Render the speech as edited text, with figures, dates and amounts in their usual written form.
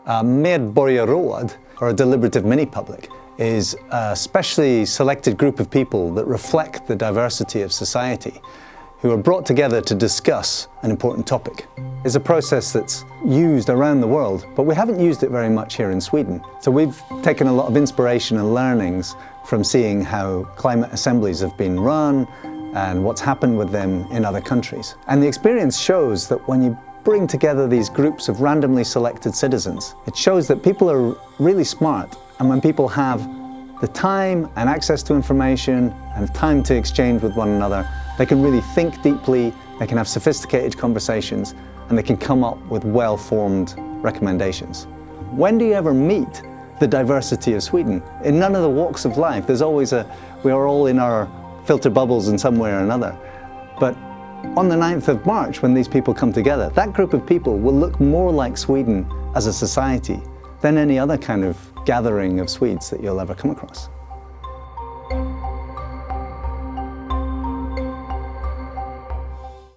A medborgarråd, or a deliberative mini-public, is a specially selected group of people that reflect the diversity of society, who are brought together to discuss an important topic. It's a process that's used around the world, but we haven't used it very much here in Sweden. So we've taken a lot of inspiration and learnings from seeing how climate assemblies have been run and what's happened with them in other countries. And the experience shows that when you bring together these groups of randomly selected citizens, it shows that people are really smart, and when people have the time and access to information and time to exchange with one another, they can really think deeply, they can have sophisticated conversations, and they can come up with well-formed recommendations. When do you ever meet the diversity of Sweden? In none of the walks of life. There's always we are all in our filter bubbles in some way or another. But on the 9th of March, when these people come together, that group of people will look more like Sweden as a society than any other kind of gathering of Swedes that you'll ever come across.